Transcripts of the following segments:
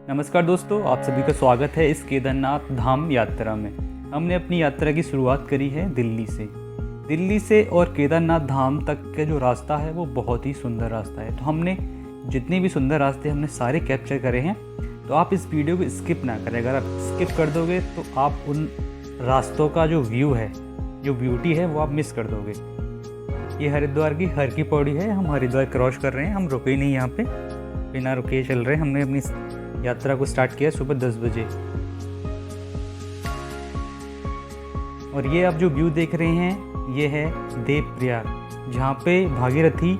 नमस्कार दोस्तों, आप सभी का स्वागत है इस केदारनाथ धाम यात्रा में। हमने अपनी यात्रा की शुरुआत करी है दिल्ली से और केदारनाथ धाम तक का जो रास्ता है वो बहुत ही सुंदर रास्ता है। तो हमने जितने भी सुंदर रास्ते हमने सारे कैप्चर करे हैं। तो आप इस वीडियो को स्किप ना करें। अगर आप स्किप कर दोगे तो आप उन रास्तों का जो व्यू है, जो ब्यूटी है, वो आप मिस कर दोगे। ये हरिद्वार की हर की पौड़ी है। हम हरिद्वार क्रॉस कर रहे हैं। हम रुके ही नहीं यहाँ पे, बिना रुके चल रहे हैं। हमने अपनी यात्रा को स्टार्ट किया सुबह 10 बजे। और ये आप जो व्यू देख रहे हैं ये है देवप्रयाग, जहाँ पे भागीरथी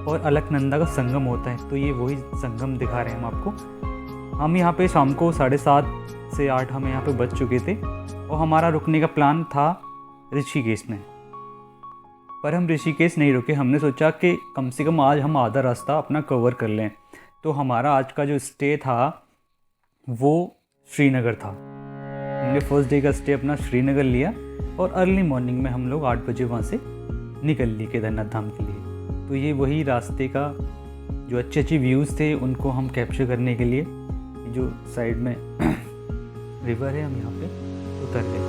और अलकनंदा का संगम होता है। तो ये वही संगम दिखा रहे हैं हम आपको। हम यहाँ पे शाम को 7:30 से 8 हम यहाँ पे बच चुके थे और हमारा रुकने का प्लान था ऋषिकेश में, पर हम ऋषिकेश नहीं रुके। हमने सोचा कि कम से कम आज हम आधा रास्ता अपना कवर कर लें। तो हमारा आज का जो स्टे था वो श्रीनगर था। हमने फर्स्ट डे का स्टे अपना श्रीनगर लिया और अर्ली मॉर्निंग में हम लोग 8 बजे वहाँ से निकल लिए केदारनाथ धाम के लिए। तो ये वही रास्ते का जो अच्छे व्यूज़ थे उनको हम कैप्चर करने के लिए जो साइड में रिवर है, हम यहाँ पे उतर गए।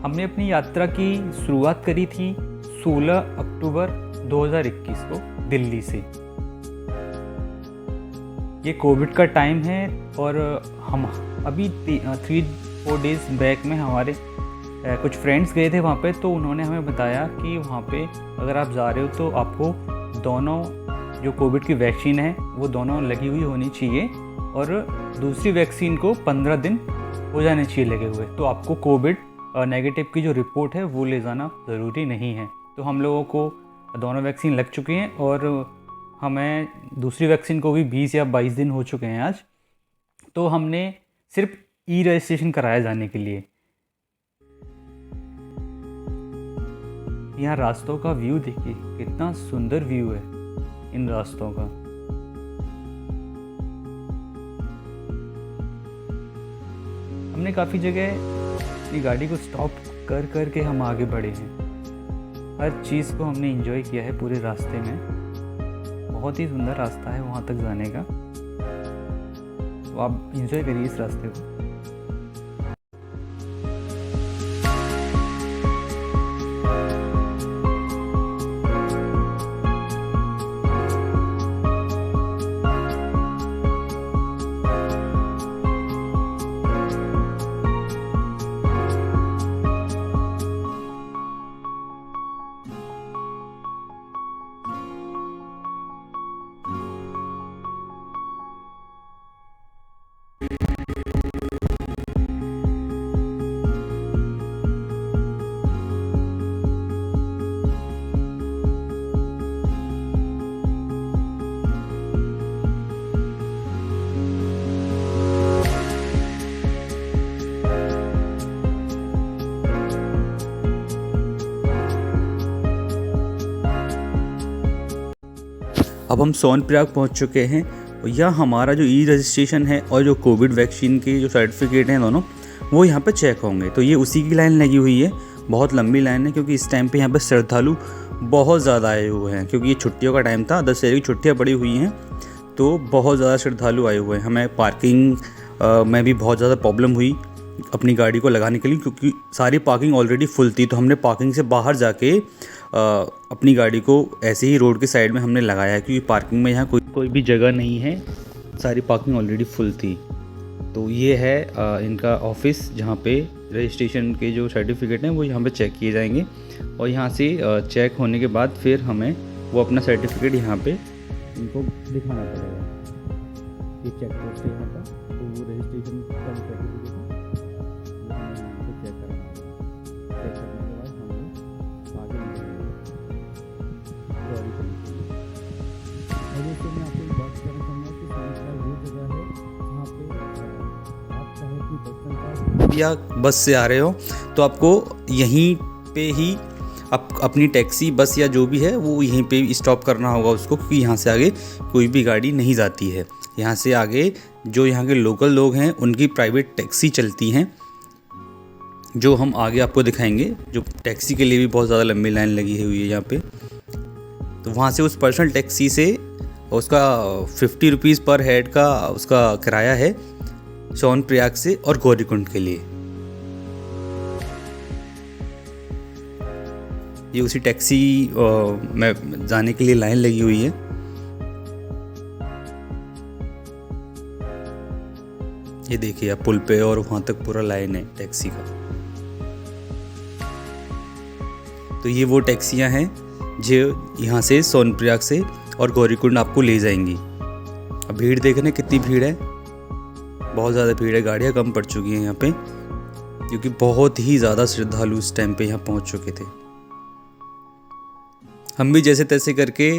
हमने अपनी यात्रा की शुरुआत करी थी 16 अक्टूबर 2021 को दिल्ली से। ये कोविड का टाइम है और हम अभी 3-4 डेज़ बैक में हमारे कुछ फ्रेंड्स गए थे वहाँ पे। तो उन्होंने हमें बताया कि वहाँ पे अगर आप जा रहे हो तो आपको दोनों जो कोविड की वैक्सीन है वो दोनों लगी हुई होनी चाहिए और दूसरी वैक्सीन को 15 दिन हो जाने चाहिए लगे हुए। तो आपको कोविड नेगेटिव की जो रिपोर्ट है वो ले जाना ज़रूरी नहीं है। तो हम लोगों को दोनों वैक्सीन लग चुकी हैं और हमें दूसरी वैक्सीन को भी 20 या 22 दिन हो चुके हैं आज। तो हमने सिर्फ रजिस्ट्रेशन कराया जाने के लिए। यहाँ रास्तों का व्यू देखिए, कितना सुंदर व्यू है इन रास्तों का। हमने काफ़ी जगह अपनी गाड़ी को स्टॉप कर कर के हम आगे बढ़े हैं। हर चीज़ को हमने एंजॉय किया है पूरे रास्ते में। बहुत ही सुंदर रास्ता है वहाँ तक जाने का। तो आप एंजॉय करिए इस रास्ते को। अब हम सोनप्रयाग पहुंच चुके हैं और यह हमारा जो रजिस्ट्रेशन है और जो कोविड वैक्सीन के जो सर्टिफिकेट हैं दोनों, वो यहाँ पे चेक होंगे। तो ये उसी की लाइन लगी हुई है। बहुत लंबी लाइन है क्योंकि इस टाइम पे यहाँ पे श्रद्धालु बहुत ज़्यादा आए हुए हैं, क्योंकि ये छुट्टियों का टाइम था। दशहरे की छुट्टियाँ पड़ी हुई हैं तो बहुत ज़्यादा श्रद्धालु आए हुए हैं। हमें पार्किंग में भी बहुत ज़्यादा प्रॉब्लम हुई अपनी गाड़ी को लगाने के लिए, क्योंकि सारी पार्किंग ऑलरेडी फुल थी। तो हमने पार्किंग से बाहर जाके अपनी गाड़ी को ऐसे ही रोड के साइड में हमने लगाया है, क्योंकि पार्किंग में यहाँ कोई भी जगह नहीं है, सारी पार्किंग ऑलरेडी फुल थी। तो ये है इनका ऑफिस, जहाँ पे रजिस्ट्रेशन के जो सर्टिफिकेट हैं वो यहाँ पे चेक किए जाएंगे और यहाँ से चेक होने के बाद फिर हमें वो अपना सर्टिफिकेट यहाँ पे इनको दिखाना पड़ेगा। ये चेक पोस्ट है यहाँ का, तो वो रजिस्ट्रेशन का सर्टिफिकेट है वो हमें यहाँ पे चेक करना है। चेक करने के बाद हम लोग आगे निकलेंगे गाड़ी को लेकर। और इससे मैं आपको एक बात करना चाहूँगा कि सोनप्रयाग वो जगह है जहाँ पे आप चाहे कि बस या बस से आ रहे हो तो आपको यहीं पे ही अपनी टैक्सी, बस या जो भी है वो यहीं पे स्टॉप करना होगा उसको, क्योंकि यहाँ से आगे कोई भी गाड़ी नहीं जाती है। यहाँ से आगे जो यहाँ के लोकल लोग हैं उनकी प्राइवेट टैक्सी चलती हैं, जो हम आगे आपको दिखाएंगे। जो टैक्सी के लिए भी बहुत ज़्यादा लंबी लाइन लगी हुई है यहाँ पे। तो वहाँ से उस पर्सनल टैक्सी से और उसका 50 रुपीज़ पर हेड का उसका किराया है सोनप्रयाग से और गौरीकुंड के लिए। ये उसी टैक्सी में जाने के लिए लाइन लगी हुई है। ये देखिए आप पुल पे और वहाँ तक पूरा लाइन है टैक्सी का। तो ये वो टैक्सियाँ हैं जो यहाँ से सोनप्रयाग से और गौरीकुंड आपको ले जाएंगी। अब भीड़ देखने कितनी भीड़ है, बहुत ज़्यादा भीड़ है, गाड़ियाँ कम पड़ चुकी हैं यहाँ पे क्योंकि बहुत ही ज़्यादा श्रद्धालु इस टाइम पे यहाँ पहुँच चुके थे। हम भी जैसे तैसे करके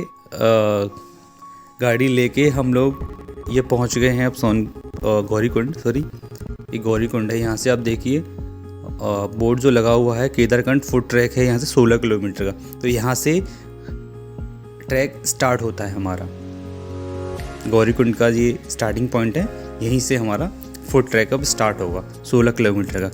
गाड़ी लेके हम लोग ये पहुँच गए हैं अब गौरीकुंड, ये गौरीकुंड है। यहाँ से आप देखिए बोर्ड जो लगा हुआ है केदारखंड फूड ट्रैक है यहाँ से 16 किलोमीटर का। तो यहाँ से ट्रैक स्टार्ट होता है हमारा, गौरीकुंड का ये स्टार्टिंग पॉइंट है, यहीं से हमारा फूड ट्रैक अब स्टार्ट होगा 16 किलोमीटर का।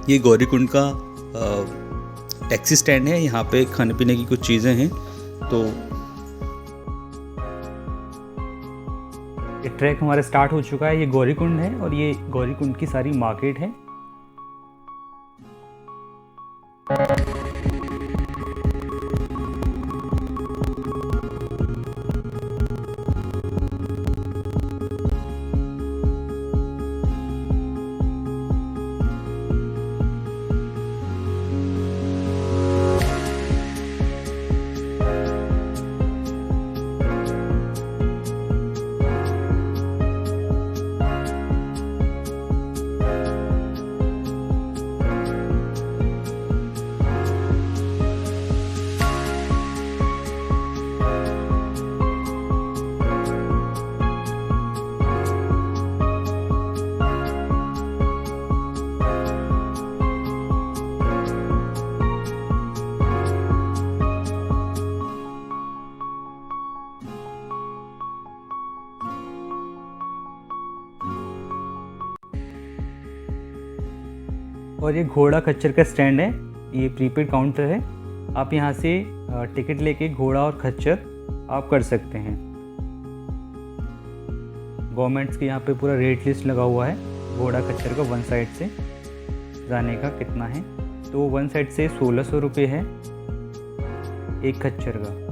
ये गौरीकुंड का टैक्सी स्टैंड है, यहाँ पे खाने पीने की कुछ चीज़ें हैं। तो ये ट्रैक हमारा स्टार्ट हो चुका है। ये गौरीकुंड है और ये गौरीकुंड की सारी मार्केट है। और ये घोड़ा खच्चर का स्टैंड है, ये प्रीपेड काउंटर है। आप यहाँ से टिकट लेके घोड़ा और खच्चर आप कर सकते हैं। गवर्नमेंट्स के यहाँ पे पूरा रेट लिस्ट लगा हुआ है घोड़ा खच्चर का वन साइड से जाने का कितना है। तो वन साइड से 1600 रुपये है एक खच्चर का।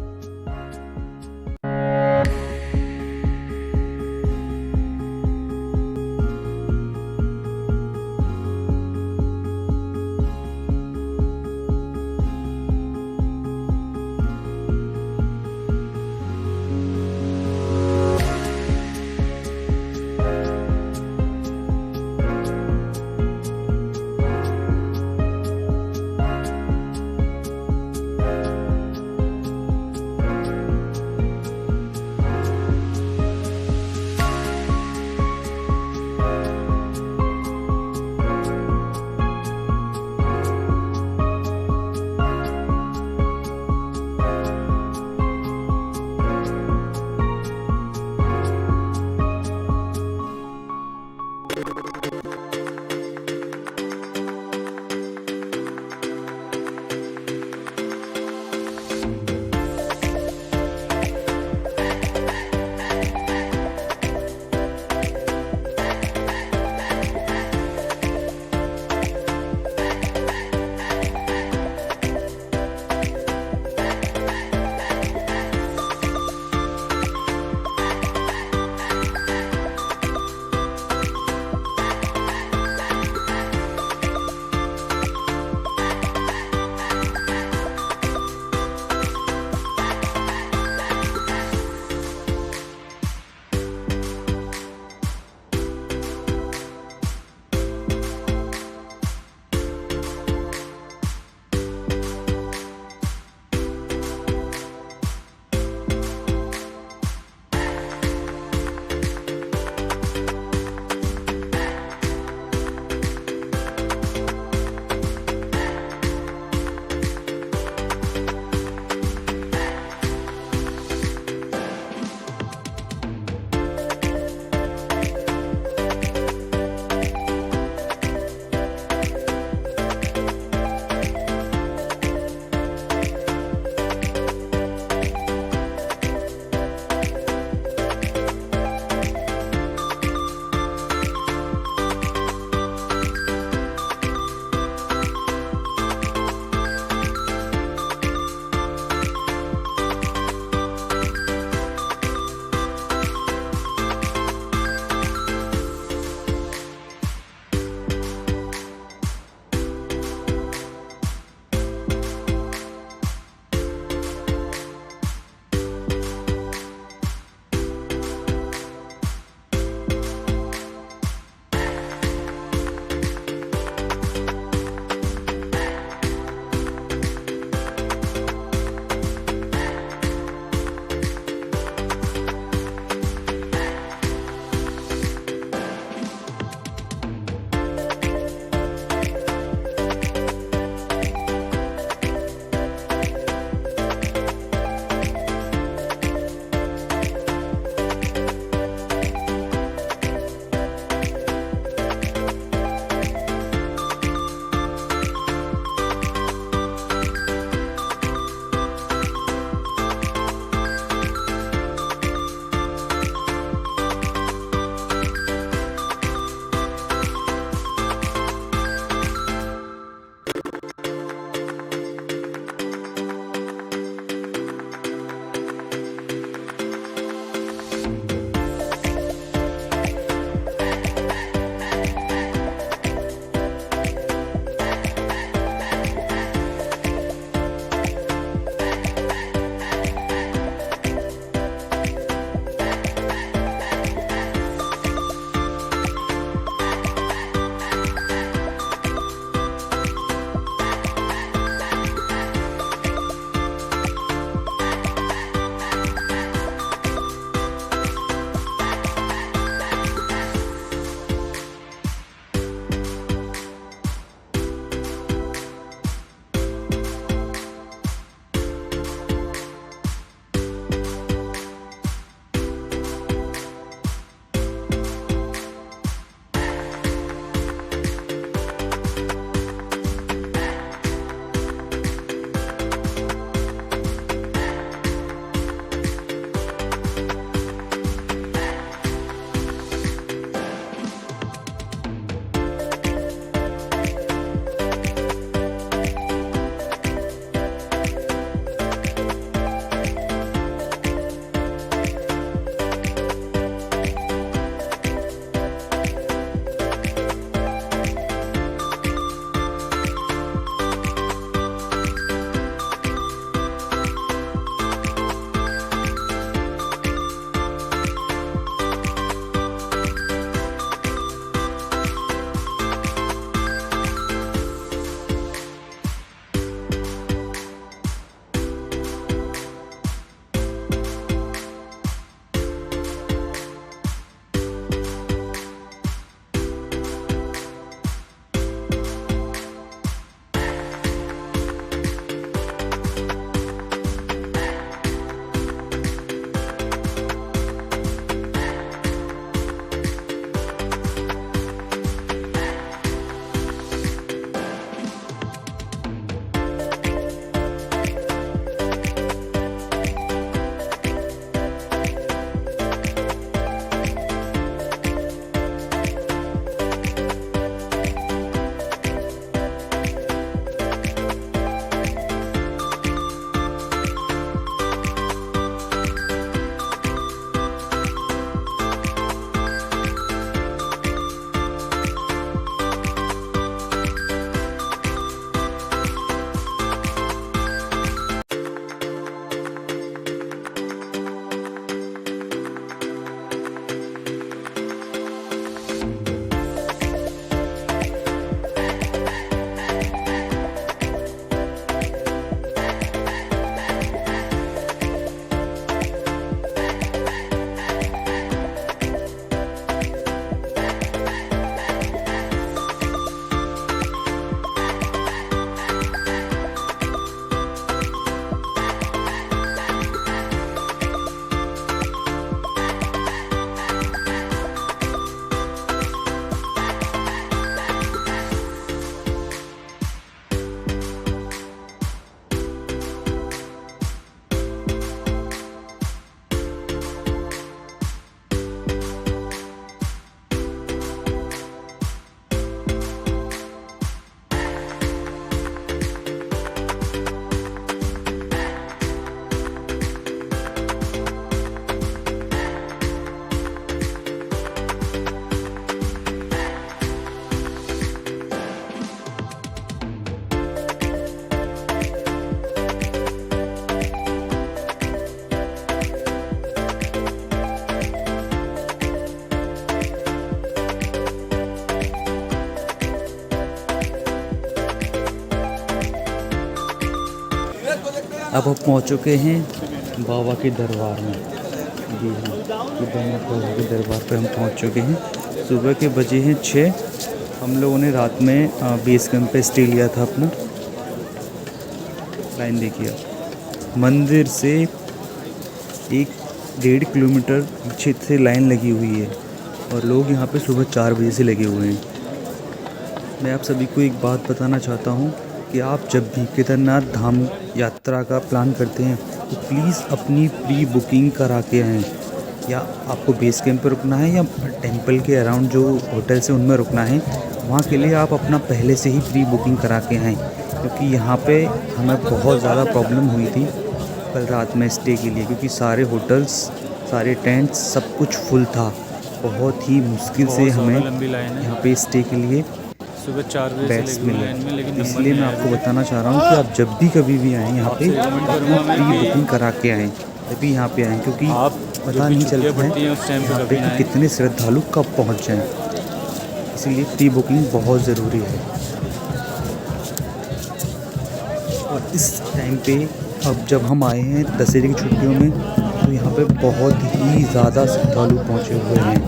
अब हम पहुंच चुके हैं बाबा के दरबार में। जी हाँ, केदारनाथ बाबा के दरबार पे हम पहुंच चुके हैं। सुबह के बजे हैं 6। हम लोगों ने रात में बेस कैंप पे स्टे लिया था अपना। लाइन देखिए, मंदिर से 1-1.5 किलोमीटर पीछे से लाइन लगी हुई है और लोग यहाँ पे सुबह 4 बजे से लगे हुए हैं। मैं आप सभी को एक बात बताना चाहता हूँ कि आप जब भी केदारनाथ धाम यात्रा का प्लान करते हैं तो प्लीज़ अपनी प्री बुकिंग करा के आएँ। या आपको बेस कैंप पर रुकना है या टेंपल के अराउंड जो होटल्स हैं उनमें रुकना है, वहाँ के लिए आप अपना पहले से ही प्री बुकिंग करा के आएँ, क्योंकि यहाँ पे हमें बहुत ज़्यादा प्रॉब्लम हुई थी कल रात में स्टे के लिए, क्योंकि सारे होटल्स, सारे टेंट्स, सब कुछ फुल था। बहुत ही मुश्किल से हमें यहाँ पे स्टे के लिए सुबह 4 बजे बेड्स मिले। इसलिए मैं आपको बताना चाह रहा हूँ कि आप जब भी कभी भी आएँ यहाँ पे अपना प्री बुकिंग करा के आएँ, तभी यहाँ पे आएँ, क्योंकि पता नहीं चलता है यहाँ पे कि कितने श्रद्धालु कब पहुँच जाएँ। इसीलिए प्री बुकिंग बहुत ज़रूरी है। और इस टाइम पे अब जब हम आए हैं दशहरे की छुट्टियों में, तो यहाँ पे बहुत ही ज़्यादा श्रद्धालु पहुँचे हुए हैं।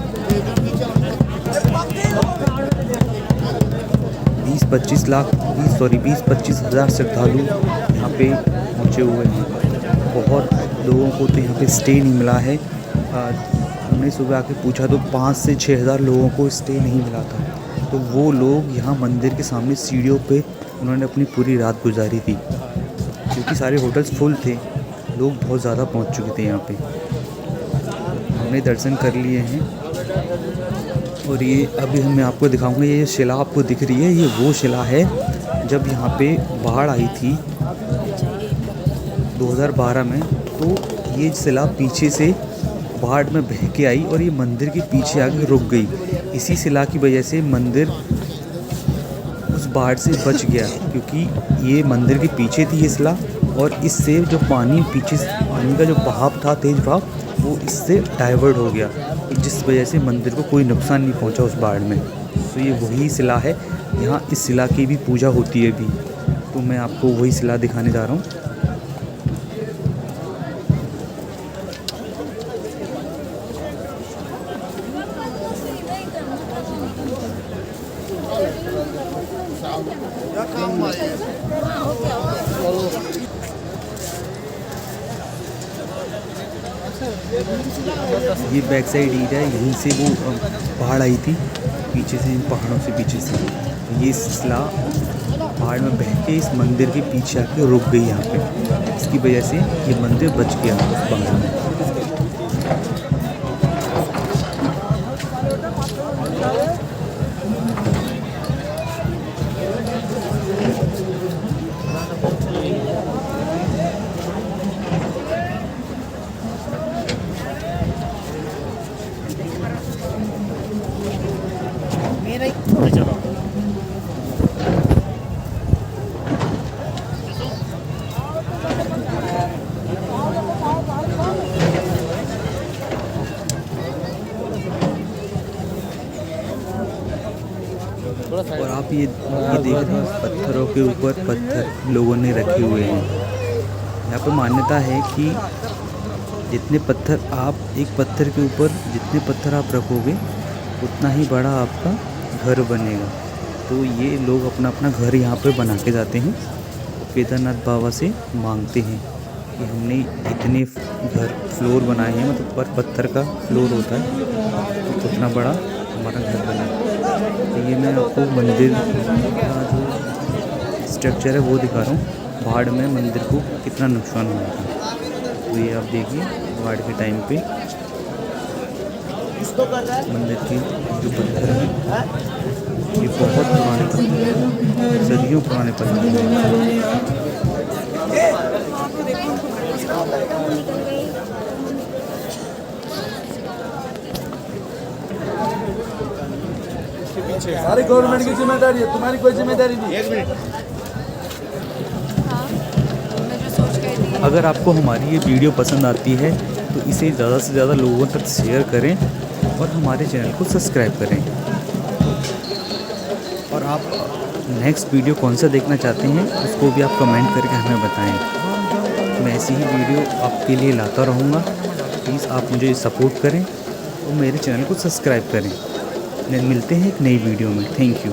20-25 हज़ार श्रद्धालु यहाँ पे पहुँचे हुए हैं। बहुत लोगों को तो यहाँ पे स्टे नहीं मिला है। हमने सुबह आके पूछा तो 5 से 6 हज़ार लोगों को स्टे नहीं मिला था। तो वो लोग यहाँ मंदिर के सामने सीढ़ियों पे उन्होंने अपनी पूरी रात गुजारी थी, क्योंकि सारे होटल्स फुल थे। लोग बहुत ज़्यादा पहुँच चुके थे यहाँ पे। हमने दर्शन कर लिए हैं और ये अभी मैं आपको दिखाऊंगा। ये शिला आपको दिख रही है, ये वो शिला है जब यहाँ पे बाढ़ आई थी 2012 में। तो ये शिला पीछे से बाढ़ में बह के आई और ये मंदिर के पीछे आके रुक गई। इसी शिला की वजह से मंदिर उस बाढ़ से बच गया, क्योंकि ये मंदिर के पीछे थी ये शिला, और इससे जो पानी पीछे पानी का जो बहाव था, तेज बहाव, वो इससे डाइवर्ट हो गया, जिस वजह से मंदिर को कोई नुकसान नहीं पहुंचा उस बाढ़ में। तो ये वही शिला है। यहाँ इस शिला की भी पूजा होती है अभी, तो मैं आपको वही शिला दिखाने जा रहा हूँ। ये बैक साइड एरिया है, यहीं से वो बाढ़ आई थी पीछे से, इन पहाड़ों से पीछे से। ये शिला पहाड़ में बह के इस मंदिर के पीछे आके रुक गई यहाँ पे। इसकी वजह से ये मंदिर बच गया उस बाढ़ में। और आप ये देख रहे हैं, पत्थरों के ऊपर पत्थर लोगों ने रखे हुए हैं। यहाँ पर मान्यता है कि जितने पत्थर आप एक पत्थर के ऊपर जितने पत्थर आप रखोगे उतना ही बड़ा आपका घर बनेगा। तो ये लोग अपना अपना घर यहाँ पे बना के जाते हैं, केदारनाथ बाबा से मांगते हैं कि हमने इतने घर फ्लोर बनाए हैं, मतलब पर पत्थर का फ्लोर होता है, तो उतना बड़ा हमारा घर बना। तो ये मैं आपको मंदिर का जो स्ट्रक्चर है वो दिखा रहा हूँ। बाढ़ में मंदिर को कितना नुकसान हुआ था, तो ये आप देखिए बाढ़ के टाइम पे मंदिर के जो पत्थर हैं ये बहुत पुराने पत्थर, सदियों पुराने पत्थर हैं। सारी गवर्नमेंट की जिम्मेदारी है, तुम्हारी कोई जिम्मेदारी नहीं। एक मिनट। अगर आपको हमारी ये वीडियो पसंद आती है तो इसे ज़्यादा से ज़्यादा लोगों तक शेयर करें और हमारे चैनल को सब्सक्राइब करें। और आप नेक्स्ट वीडियो कौन सा देखना चाहते हैं उसको भी आप कमेंट करके हमें बताएं। मैं ऐसी ही वीडियो आपके लिए लाता रहूँगा। प्लीज़ आप मुझे सपोर्ट करें और मेरे चैनल को सब्सक्राइब करें। मिलते हैं एक नई वीडियो में। Thank you.